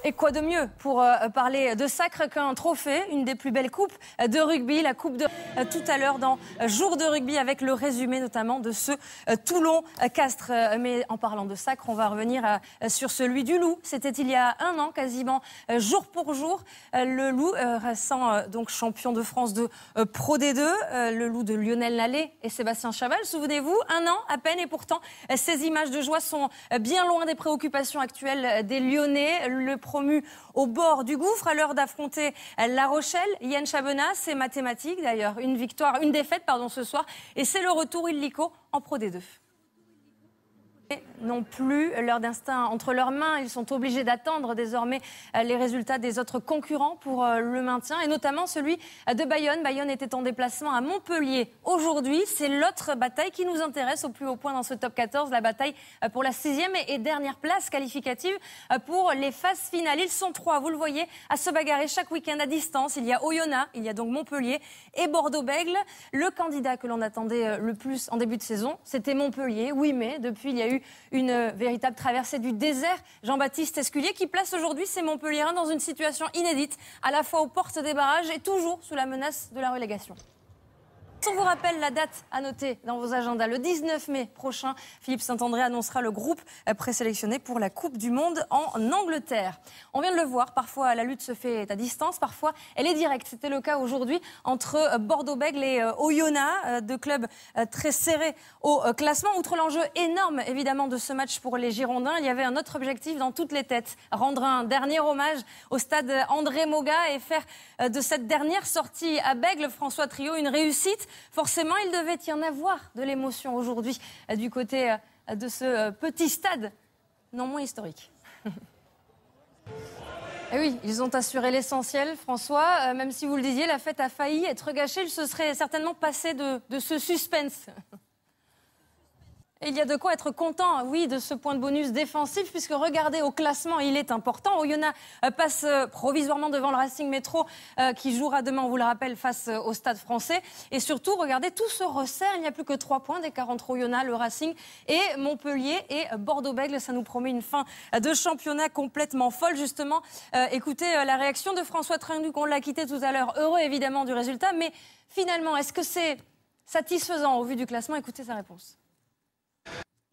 Et quoi de mieux pour parler de sacre qu'un trophée, une des plus belles coupes de rugby, la coupe de tout à l'heure dans Jour de rugby avec le résumé notamment de ce Toulon-Castres. Mais en parlant de sacre, on va revenir sur celui du Loup. C'était il y a un an, quasiment jour pour jour. Le Loup restant donc champion de France de Pro D2, le Loup de Lionel Nallet et Sébastien Chaval. Souvenez-vous, un an à peine et pourtant ces images de joie sont bien loin des préoccupations actuelles des Lyonnais. Le promu au bord du gouffre à l'heure d'affronter La Rochelle. Yann Chabenat, c'est mathématique d'ailleurs. Une défaite ce soir. Et c'est le retour illico en Pro D2. Non plus leur destin entre leurs mains. Ils sont obligés d'attendre désormais les résultats des autres concurrents pour le maintien, et notamment celui de Bayonne. Bayonne était en déplacement à Montpellier aujourd'hui. C'est l'autre bataille qui nous intéresse au plus haut point dans ce top 14, la bataille pour la 6e et dernière place qualificative pour les phases finales. Ils sont 3, vous le voyez, à se bagarrer chaque week-end à distance. Il y a Oyonnax, il y a donc Montpellier et Bordeaux-Bègles. Le candidat que l'on attendait le plus en début de saison, c'était Montpellier. Oui, mais depuis, il y a eu une véritable traversée du désert. Jean-Baptiste Esculier qui place aujourd'hui ses Montpelliérains dans une situation inédite, à la fois aux portes des barrages et toujours sous la menace de la relégation. On vous rappelle la date à noter dans vos agendas. Le 19 mai prochain, Philippe Saint-André annoncera le groupe présélectionné pour la Coupe du Monde en Angleterre. On vient de le voir, parfois la lutte se fait à distance, parfois elle est directe. C'était le cas aujourd'hui entre Bordeaux-Bègles et Oyonnax, deux clubs très serrés au classement. Outre l'enjeu énorme évidemment de ce match pour les Girondins, il y avait un autre objectif dans toutes les têtes. Rendre un dernier hommage au stade André Moga et faire de cette dernière sortie à Bègles, François Trio, une réussite. Forcément, il devait y en avoir de l'émotion aujourd'hui du côté de ce petit stade, non moins historique. Et oui, ils ont assuré l'essentiel, François. Même si vous le disiez, la fête a failli être gâchée. Il se serait certainement passé de ce suspense. Et il y a de quoi être content, oui, de ce point de bonus défensif, puisque regardez au classement, il est important. Oyonnax passe provisoirement devant le Racing Métro, qui jouera demain, on vous le rappelle, face au Stade Français. Et surtout, regardez, tout se resserre. Il n'y a plus que 3 points d'écart entre Oyonnax, le Racing et Montpellier et Bordeaux-Bègles. Ça nous promet une fin de championnat complètement folle. Justement, écoutez la réaction de François Trinduc, on l'a quitté tout à l'heure. Heureux évidemment du résultat, mais finalement, est-ce que c'est satisfaisant au vu du classement? Écoutez sa réponse.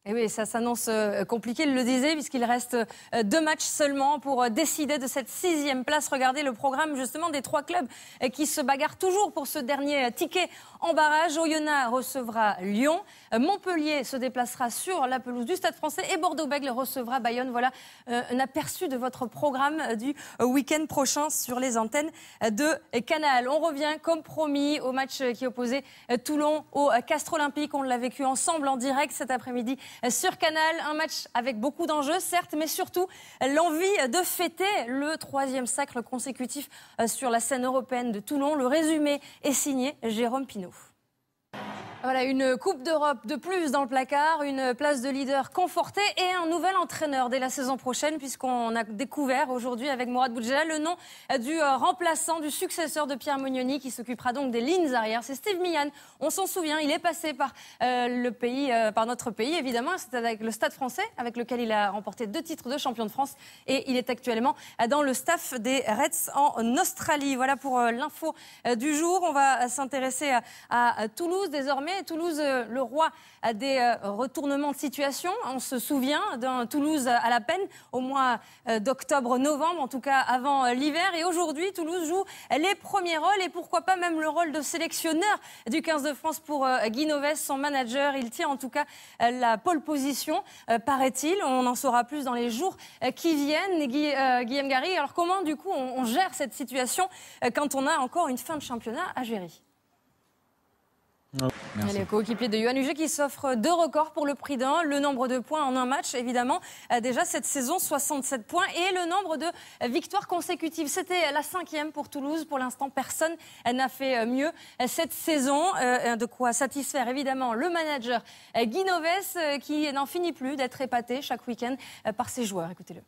Et oui, ça s'annonce compliqué, il le disait, puisqu'il reste 2 matchs seulement pour décider de cette 6e place. Regardez le programme justement des 3 clubs qui se bagarrent toujours pour ce dernier ticket en barrage. Oyonnax recevra Lyon, Montpellier se déplacera sur la pelouse du Stade Français et Bordeaux-Bègles recevra Bayonne. Voilà un aperçu de votre programme du week-end prochain sur les antennes de Canal. On revient comme promis au match qui opposait Toulon au Castres Olympique. On l'a vécu ensemble en direct cet après-midi sur Canal. Un match avec beaucoup d'enjeux, certes, mais surtout l'envie de fêter le 3e sacre consécutif sur la scène européenne de Toulon. Le résumé est signé Jérôme Pinault. Voilà, une Coupe d'Europe de plus dans le placard, une place de leader confortée et un nouvel entraîneur dès la saison prochaine, puisqu'on a découvert aujourd'hui avec Mourad Boudjelal le nom du remplaçant, du successeur de Pierre Mognoni, qui s'occupera donc des lignes arrière. C'est Steve Millan. On s'en souvient, il est passé par par notre pays évidemment. C'était avec le Stade Français, avec lequel il a remporté 2 titres de champion de France, et il est actuellement dans le staff des Reds en Australie. Voilà pour l'info du jour. On va s'intéresser à Toulouse désormais. Toulouse, le roi des retournements de situation. On se souvient d'un Toulouse à la peine au mois d'octobre-novembre, en tout cas avant l'hiver. Et aujourd'hui, Toulouse joue les premiers rôles et pourquoi pas même le rôle de sélectionneur du 15 de France pour Guy Novès, son manager. Il tient en tout cas la pole position, paraît-il. On en saura plus dans les jours qui viennent. Guillaume Gary, alors comment du coup on gère cette situation quand on a encore une fin de championnat à gérer? Les coéquipiers de Yoann Huget qui s'offrent 2 records pour le prix d'un. Le nombre de points en un match, évidemment. Déjà cette saison, 67 points. Et le nombre de victoires consécutives. C'était la 5e pour Toulouse. Pour l'instant, personne n'a fait mieux cette saison. De quoi satisfaire, évidemment, le manager Guy Novès, qui n'en finit plus d'être épaté chaque week-end par ses joueurs. Écoutez-le.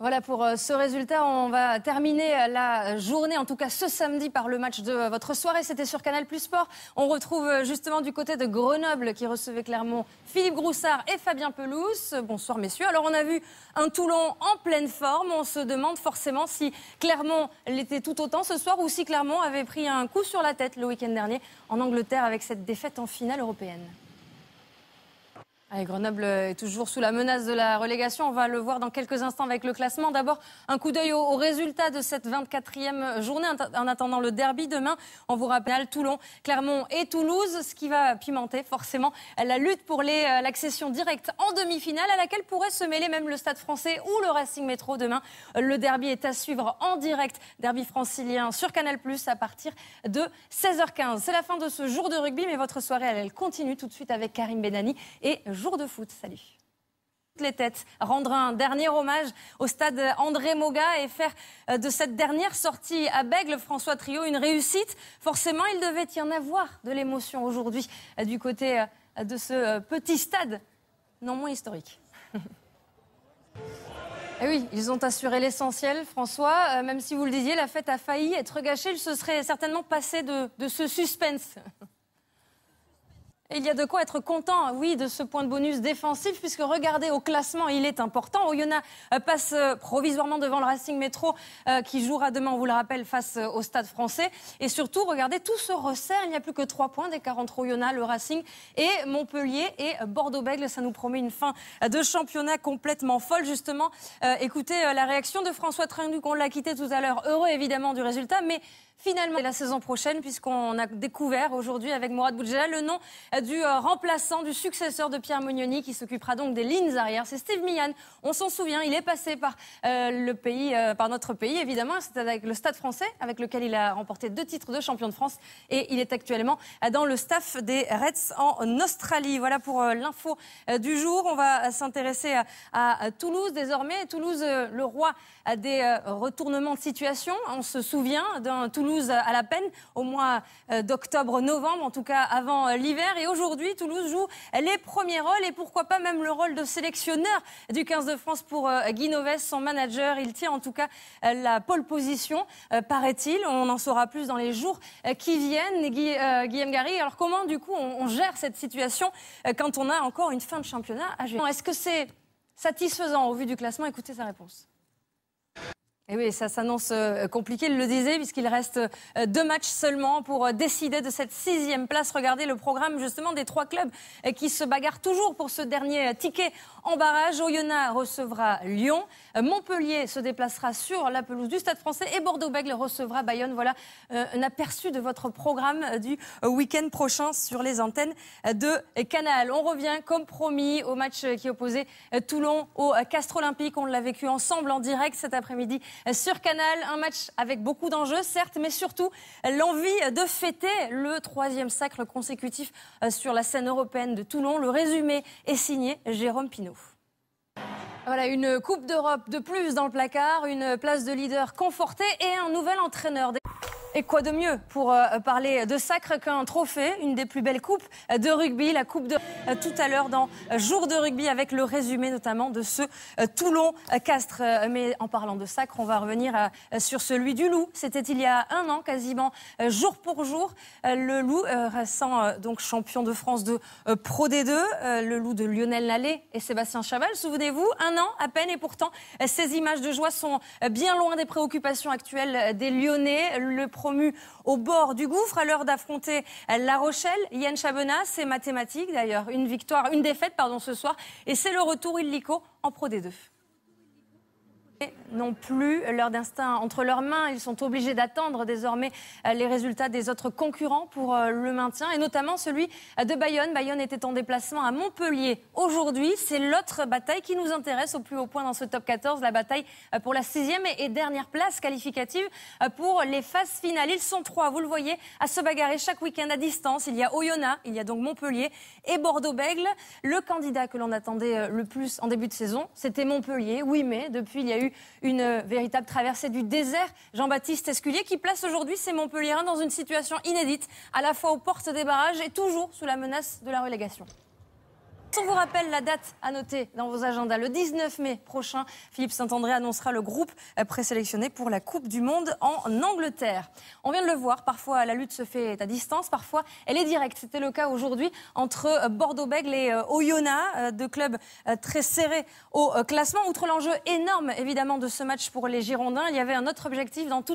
Voilà pour ce résultat. On va terminer la journée, en tout cas ce samedi, par le match de votre soirée. C'était sur Canal+ Sport. On retrouve justement du côté de Grenoble qui recevait Clermont Philippe Groussard et Fabien Pelouse. Bonsoir messieurs. Alors on a vu un Toulon en pleine forme. On se demande forcément si Clermont l'était tout autant ce soir ou si Clermont avait pris un coup sur la tête le week-end dernier en Angleterre avec cette défaite en finale européenne. Allez, Grenoble est toujours sous la menace de la relégation. On va le voir dans quelques instants avec le classement. D'abord, un coup d'œil au résultat de cette 24e journée en attendant le derby demain. On vous rappelle Toulon, Clermont et Toulouse, ce qui va pimenter forcément la lutte pour l'accession directe en demi-finale à laquelle pourrait se mêler même le Stade Français ou le Racing Métro demain. Le derby est à suivre en direct, derby francilien sur Canal+ à partir de 16h15. C'est la fin de ce jour de rugby, mais votre soirée elle continue tout de suite avec Karim Benani et jour de foot. Salut. Les têtes, rendre un dernier hommage au stade André Moga et faire de cette dernière sortie à Bègles, François Trio, une réussite. Forcément, il devait y en avoir de l'émotion aujourd'hui du côté de ce petit stade, non moins historique. Et oui, ils ont assuré l'essentiel, François. Même si vous le disiez, la fête a failli être gâchée. Il se serait certainement passé de ce suspense. Et il y a de quoi être content, oui, de ce point de bonus défensif, puisque regardez au classement, il est important. Oyonnax passe provisoirement devant le Racing Métro, qui jouera demain, on vous le rappelle, face au Stade Français. Et surtout, regardez, tout se resserre. Il n'y a plus que 3 points d'écart entre Oyonnax, le Racing et Montpellier et Bordeaux-Bègles. Ça nous promet une fin de championnat complètement folle, justement. Écoutez la réaction de François Trinduc, on l'a quitté tout à l'heure. Heureux, évidemment, du résultat, mais finalement, la saison prochaine, puisqu'on a découvert aujourd'hui avec Mourad Boudjela le nom du remplaçant, du successeur de Pierre Mognoni, qui s'occupera donc des lignes arrière. C'est Steve Millan. On s'en souvient, il est passé par par notre pays, évidemment. C'était avec le Stade Français, avec lequel il a remporté 2 titres de champion de France. Et il est actuellement dans le staff des Reds en Australie. Voilà pour l'info du jour. On va s'intéresser à Toulouse désormais. Toulouse, le roi des retournements de situation. On se souvient d'un Toulouse à la peine au mois d'octobre-novembre, en tout cas avant l'hiver. Et aujourd'hui, Toulouse joue les premiers rôles et pourquoi pas même le rôle de sélectionneur du 15 de France pour Guy Novès, son manager. Il tient en tout cas la pole position, paraît-il. On en saura plus dans les jours qui viennent. Guillaume Gary, alors comment du coup on gère cette situation quand on a encore une fin de championnat à gérer? Est-ce que c'est satisfaisant au vu du classement? Écoutez sa réponse. Et oui, ça s'annonce compliqué, il le disait, puisqu'il reste 2 matchs seulement pour décider de cette 6e place. Regardez le programme justement des 3 clubs qui se bagarrent toujours pour ce dernier ticket en barrage. Oyonnax recevra Lyon, Montpellier se déplacera sur la pelouse du Stade Français et Bordeaux-Bègles recevra Bayonne. Voilà un aperçu de votre programme du week-end prochain sur les antennes de Canal. On revient comme promis au match qui opposait Toulon au Castres Olympique. On l'a vécu ensemble en direct cet après-midi sur Canal. Un match avec beaucoup d'enjeux, certes, mais surtout l'envie de fêter le 3e sacre consécutif sur la scène européenne de Toulon. Le résumé est signé Jérôme Pinault. Voilà, une Coupe d'Europe de plus dans le placard, une place de leader confortée et un nouvel entraîneur. Et quoi de mieux pour parler de sacre qu'un trophée, une des plus belles coupes de rugby, la coupe de tout à l'heure dans Jour de rugby avec le résumé notamment de ce Toulon-Castres. Mais en parlant de sacre, on va revenir sur celui du Loup. C'était il y a 1 an, quasiment jour pour jour. Le Loup, récent donc champion de France de Pro D2, le Loup de Lionel Nallet et Sébastien Chaval. Souvenez-vous, 1 an à peine et pourtant ces images de joie sont bien loin des préoccupations actuelles des Lyonnais. Le promu au bord du gouffre à l'heure d'affronter La Rochelle. Yann Chabenat, c'est mathématique d'ailleurs. Une défaite ce soir. Et c'est le retour illico en Pro D2. Non plus leur destin entre leurs mains. Ils sont obligés d'attendre désormais les résultats des autres concurrents pour le maintien et notamment celui de Bayonne. Bayonne était en déplacement à Montpellier aujourd'hui. C'est l'autre bataille qui nous intéresse au plus haut point dans ce top 14, la bataille pour la 6e et dernière place qualificative pour les phases finales. Ils sont 3, vous le voyez, à se bagarrer chaque week-end à distance. Il y a Oyonnax, il y a donc Montpellier et Bordeaux-Bègles. Le candidat que l'on attendait le plus en début de saison, c'était Montpellier. Oui, mais depuis, il y a eu une véritable traversée du désert. Jean-Baptiste Esculier qui place aujourd'hui ses Montpelliérains dans une situation inédite, à la fois aux portes des barrages et toujours sous la menace de la relégation. On vous rappelle la date à noter dans vos agendas. Le 19 mai prochain, Philippe Saint-André annoncera le groupe présélectionné pour la Coupe du Monde en Angleterre. On vient de le voir, parfois la lutte se fait à distance, parfois elle est directe. C'était le cas aujourd'hui entre Bordeaux-Bègles et Oyonnax, deux clubs très serrés au classement. Outre l'enjeu énorme évidemment de ce match pour les Girondins, il y avait un autre objectif dans toute